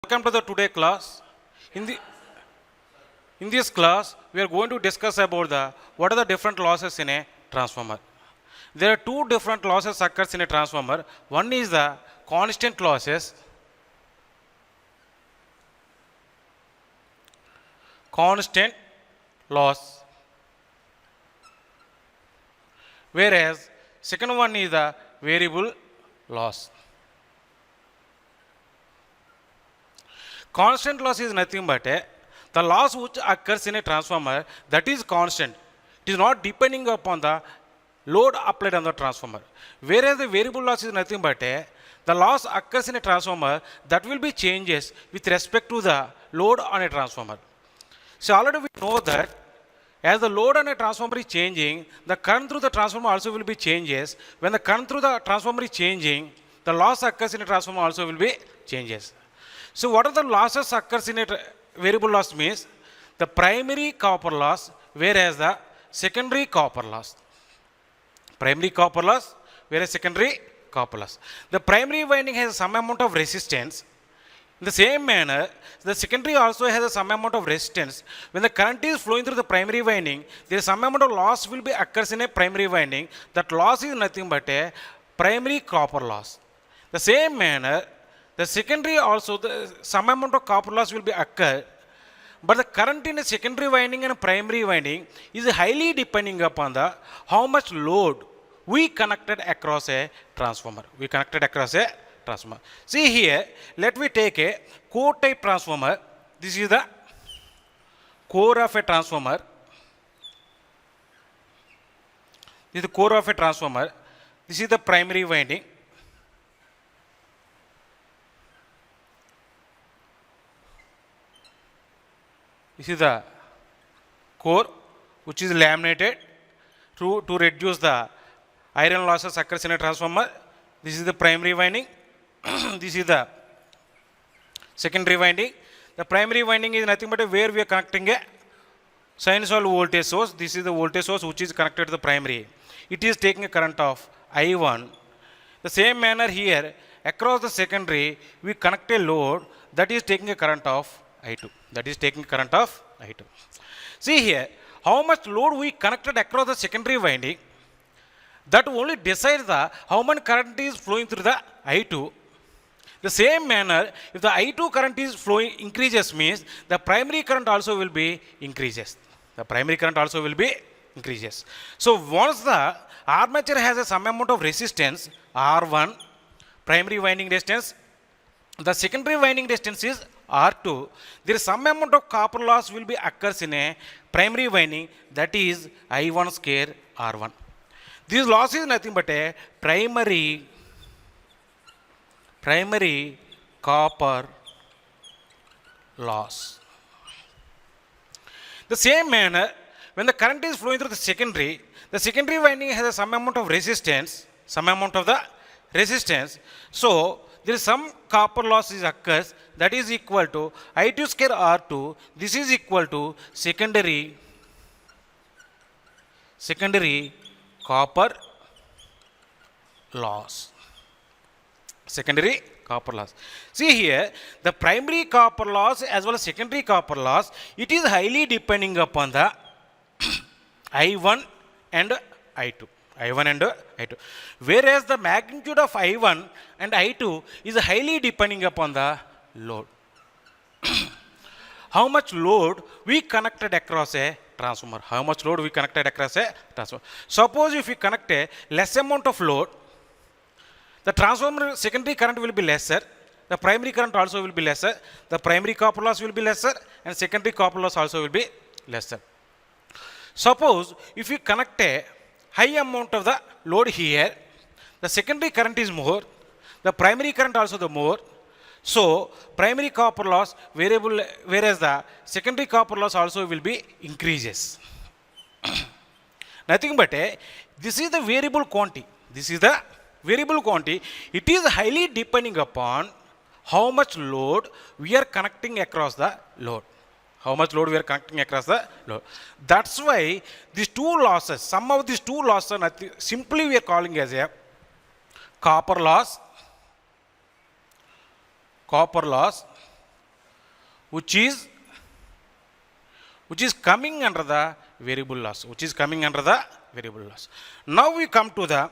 Welcome to the today class. In this class, we are going to discuss about what are the different losses in a transformer. There are two different losses occurs in a transformer. One is the constant losses, constant loss, whereas second one is the variable loss. Constant loss is nothing but the loss which occurs in a transformer that is constant. It is not depending upon the load applied on the transformer. Whereas the variable loss is nothing but the loss occurs in a transformer that will be changes with respect to the load on a transformer. So already we know that as the load on a transformer is changing, the current through the transformer also will be changes. When the current through the transformer is changing, the loss occurs in a transformer also will be changes. So what are the losses occurs in a variable loss means the primary copper loss, whereas the secondary copper loss. Primary copper loss, whereas secondary copper loss. The primary winding has some amount of resistance. In the same manner, the secondary also has some amount of resistance. When the current is flowing through the primary winding, there is some amount of loss will be occurs in a primary winding. That loss is nothing but a primary copper loss. The same manner, the secondary also, some amount of copper loss will be occur, but the current in a secondary winding and a primary winding is highly depending upon the how much load we connected across a transformer. We connected across a transformer. See here, let me take a core type transformer. This is the core of a transformer. This is the core of a transformer. This is the primary winding. This is the core which is laminated to reduce the iron losses occurs in a transformer. This is the primary winding. This is the secondary winding. The primary winding is nothing but where we are connecting a sinusoidal voltage source. This is the voltage source which is connected to the primary. It is taking a current of I1. The same manner here across the secondary we connect a load that is taking a current of I2. That is taking current of I2. See here, how much load we connected across the secondary winding, that only decides the how much current is flowing through the I2. The same manner, if the I2 current is flowing increases means the primary current also will be increases. The primary current also will be increases. So once the armature has some amount of resistance R1, primary winding resistance, the secondary winding resistance is R2, there is some amount of copper loss will be occurs in a primary winding, that is I1 square R1. This loss is nothing but a primary copper loss. The same manner, when the current is flowing through the secondary winding has some amount of resistance, so there is some copper loss is occurs, that is equal to I2 square R2. This is equal to secondary copper loss. Secondary copper loss. See here, the primary copper loss as well as secondary copper loss, it is highly depending upon the I1 and I2. I1 and I2. Whereas the magnitude of I1 and I2 is highly depending upon the load. How much load we connected across a transformer. How much load we connected across a transformer. Suppose if we connect a less amount of load, the transformer secondary current will be lesser. The primary current also will be lesser. The primary copper loss will be lesser and secondary copper loss also will be lesser. Suppose if we connect a high amount of the load here, the secondary current is more, the primary current also the more. So primary copper loss variable, whereas the secondary copper loss also will be increases. Nothing but this is the variable quantity. This is the variable quantity. It is highly depending upon how much load we are connecting across the load. How much load we are connecting across the load. That's why these two losses, some of these two losses are nothing, simply we are calling as a copper loss which is coming under the variable loss, which is coming under the variable loss. Now we come to the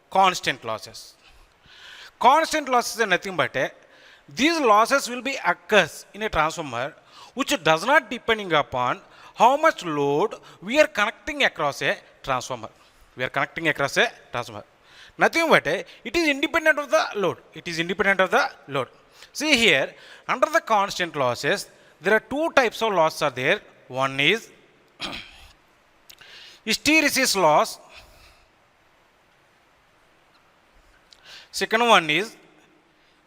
constant losses. Constant losses are nothing but these losses will be occurs in a transformer which does not depending upon how much load we are connecting across a transformer. We are connecting across a transformer. Nothing but it is independent of the load. It is independent of the load. See here, under the constant losses, there are two types of losses are there. One is hysteresis loss. Second one is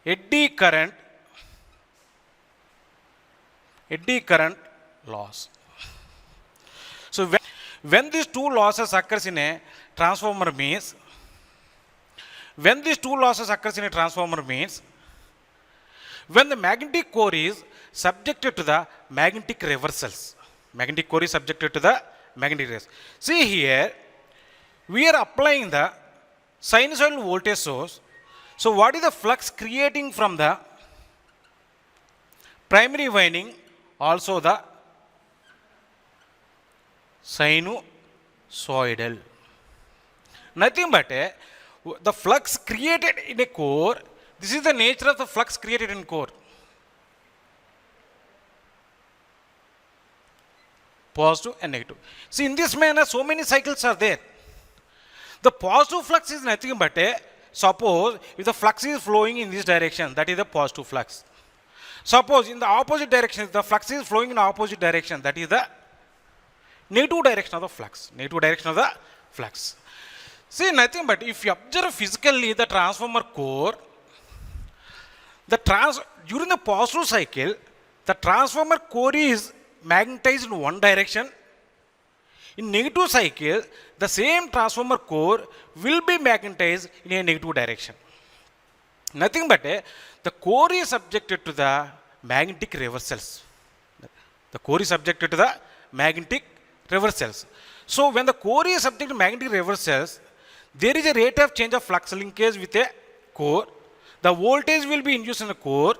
eddy current loss. So when these two losses occurs in a transformer means, when the magnetic core is subjected to the magnetic reversals. Magnetic core is subjected to the magnetic reversals. See here, we are applying the sinusoidal voltage source. So what is the flux creating from the primary winding, also the sinusoidal. Nothing but the flux created in a core. This is the nature of the flux created in core. Positive and negative. See, in this manner, so many cycles are there. The positive flux is nothing but suppose if the flux is flowing in this direction, that is the positive flux. Suppose in the opposite direction, if the flux is flowing in the opposite direction, that is the negative direction of the flux. Negative direction of the flux. See, nothing but if you observe physically the transformer core, during the positive cycle, the transformer core is magnetized in one direction. In negative cycle, the same transformer core will be magnetized in a negative direction. Nothing but the core is subjected to the magnetic reversals. The core is subjected to the magnetic reversals. So when the core is subject to magnetic reversals, there is a rate of change of flux linkage with a core. The voltage will be induced in the core.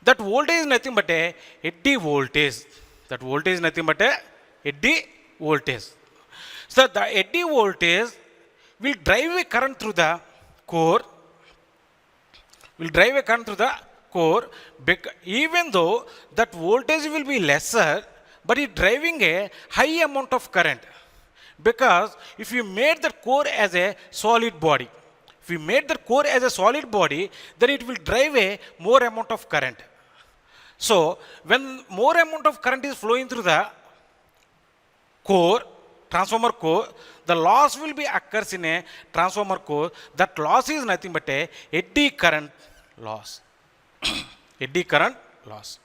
That voltage is nothing but a eddy voltage. That voltage is nothing but a eddy voltage. So the eddy voltage will drive a current through the core. Even though that voltage will be lesser, but it driving a high amount of current. Because if you made the core as a solid body, then it will drive a more amount of current. So when more amount of current is flowing through the core, transformer core, the loss will be occurs in a transformer core. That loss is nothing but a eddy current loss. Eddy current loss.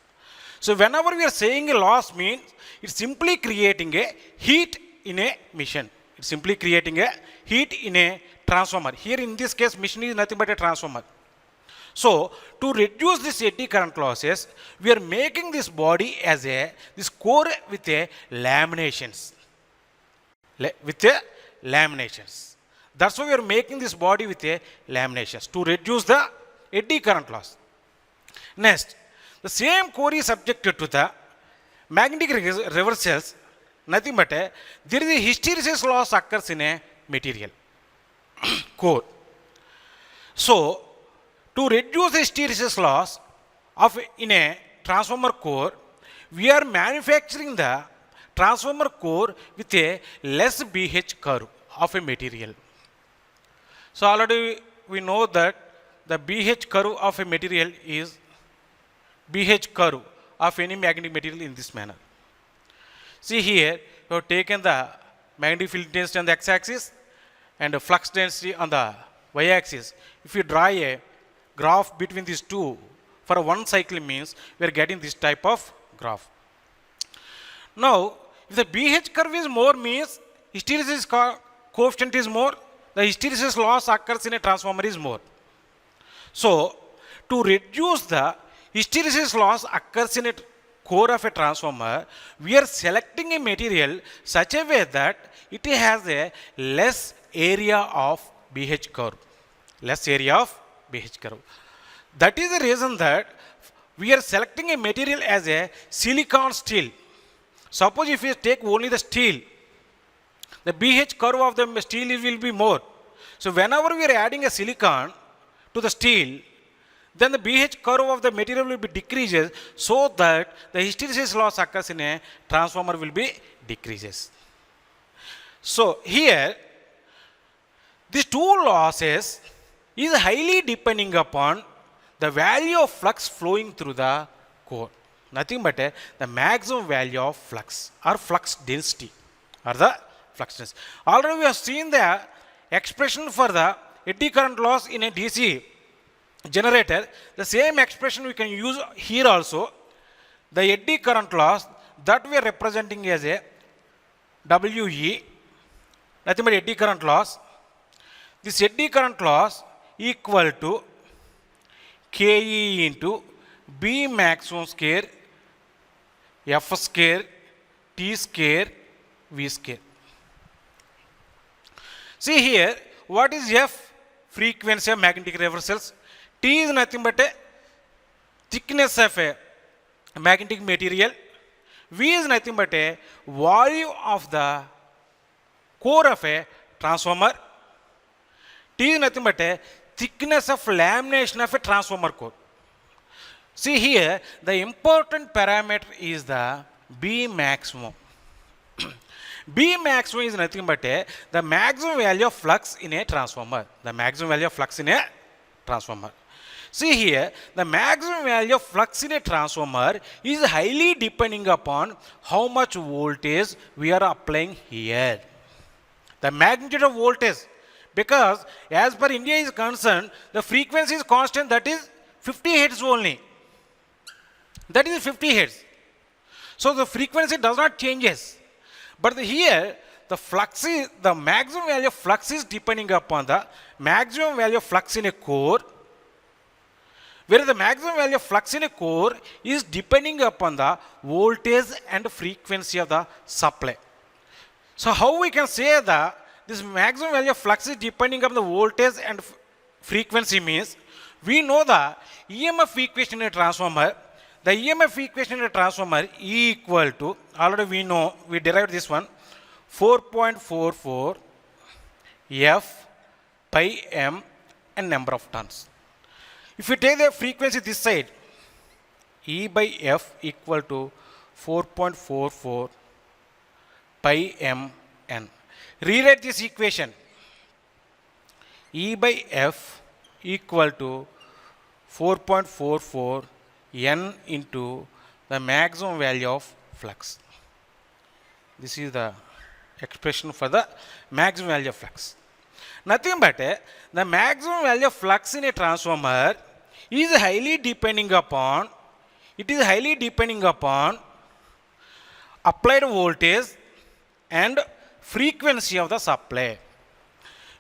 So whenever we are saying a loss means it's simply creating a heat in a machine. It's simply creating a heat in a transformer. Here in this case, machine is nothing but a transformer. So to reduce this eddy current losses, we are making this body as this core with a laminations. That's why we are making this body with a laminations to reduce the eddy current loss. Next, the same core is subjected to the magnetic reversals. Nothing but there is a hysteresis loss occurs in a material core. So to reduce the hysteresis loss in a transformer core, we are manufacturing the transformer core with a less BH curve of a material. So already we know that the BH curve of a material is BH curve of any magnetic material in this manner. See here, you have taken the magnetic field intensity on the x-axis and the flux density on the y-axis. If you draw a graph between these two for one cycle means we are getting this type of graph. Now, if the BH curve is more means hysteresis coefficient is more, the hysteresis loss occurs in a transformer is more. So, to reduce the hysteresis loss occurs in a core of a transformer, we are selecting a material such a way that it has a less area of BH curve. That is the reason that we are selecting a material as a silicon steel. Suppose if we take only the steel, the BH curve of the steel will be more. So whenever we are adding a silicon to the steel, then the BH curve of the material will be decreases, so that the hysteresis loss occurs in a transformer will be decreases. So here, these two losses is highly depending upon the value of flux flowing through the core. Nothing but the maximum value of flux or flux density or the flux density. Already we have seen the expression for the eddy current loss in a DC generator. The same expression we can use here also. The eddy current loss that we are representing as a WE, nothing but eddy current loss. This eddy current loss equal to KE into B maximum square F square T square V square. See here, what is F? Frequency of magnetic reversals. T is nothing but a thickness of a magnetic material. V is nothing but a volume of the core of a transformer. T is nothing but a thickness of lamination of a transformer core. See here, the important parameter is the B maximum. B maximum is nothing but the maximum value of flux in a transformer. The maximum value of flux in a transformer. See here, the maximum value of flux in a transformer is highly depending upon how much voltage we are applying here. The magnitude of voltage, because as per India is concerned, the frequency is constant, that is 50 hertz only. That is 50 hertz. So the frequency does not changes. But here, the flux is, the maximum value of flux is depending upon the maximum value of flux in a core, where the maximum value of flux in a core is depending upon the voltage and frequency of the supply. So how we can say that this maximum value of flux is depending upon the voltage and frequency means, we know the EMF equation in a transformer. The EMF equation in a transformer E equal to, already we know, we derived this one, 4.44 F pi M and number of turns. If you take the frequency this side, E by F equal to 4.44 pi M N. Rewrite this equation. E by F equal to 4.44 N into the maximum value of flux. This is the expression for the maximum value of flux. Nothing but the maximum value of flux in a transformer is highly depending upon, applied voltage and frequency of the supply.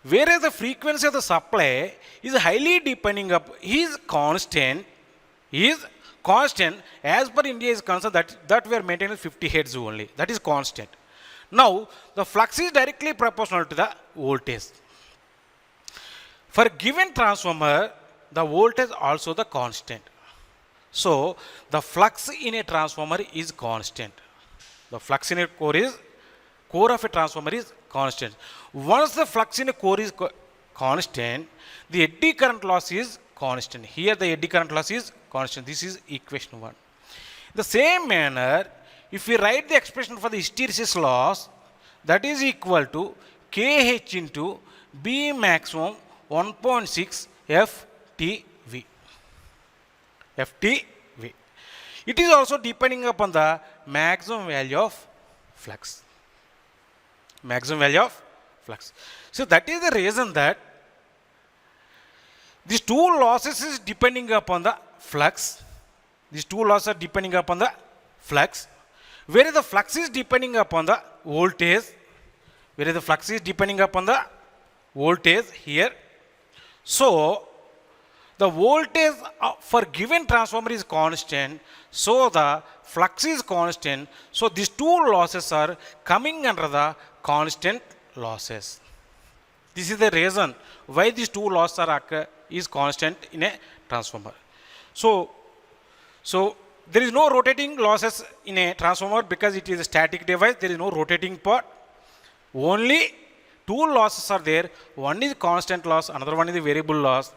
Whereas the frequency of the supply is highly depending upon, is constant as per India is concerned, that we are maintaining 50 hertz only. That is constant. Now, the flux is directly proportional to the voltage. For given transformer, the voltage also the constant. So, the flux in a transformer is constant. The flux in a core of a transformer is constant. Once the flux in a core is constant, the eddy current loss is constant. Here the eddy current loss is constant. This is equation 1. The same manner, if we write the expression for the hysteresis loss, that is equal to KH into B maximum 1.6 FTV. FTV. It is also depending upon the maximum value of flux. Maximum value of flux. So that is the reason that these two losses is depending upon the flux. These two losses are depending upon the flux. Whereas the flux is depending upon the voltage. Whereas the flux is depending upon the voltage here. So the voltage for given transformer is constant. So the flux is constant. So these two losses are coming under the constant losses. This is the reason why these two losses are is constant in a transformer. So So there is no rotating losses in a transformer because it is a static device. There is no rotating part. Only two losses are there. One is constant loss, another one is the variable loss.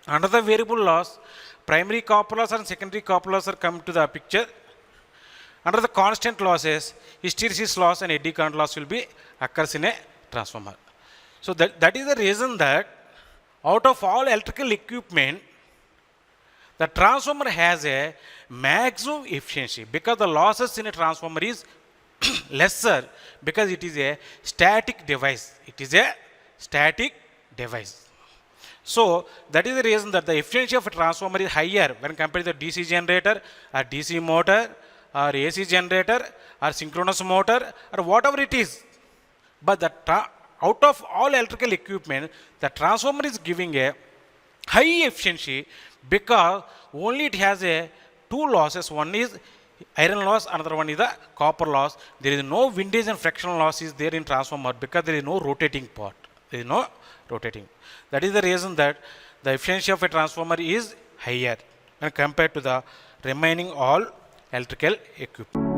Under the variable loss, primary copper loss and secondary copper loss are come to the picture. Under the constant losses, hysteresis loss and eddy current loss will be occurs in a transformer. So that is the reason that out of all electrical equipment, the transformer has a maximum efficiency because the losses in a transformer is lesser because it is a static device. It is a static device. So that is the reason that the efficiency of a transformer is higher when compared to the DC generator or DC motor or AC generator or synchronous motor or whatever it is. But out of all electrical equipment, the transformer is giving a high efficiency because only it has a two losses. One is iron loss, another one is the copper loss. There is no windage and frictional loss is there in transformer because there is no rotating part. There is no rotating. That is the reason that the efficiency of a transformer is higher when compared to the remaining all electrical equipment.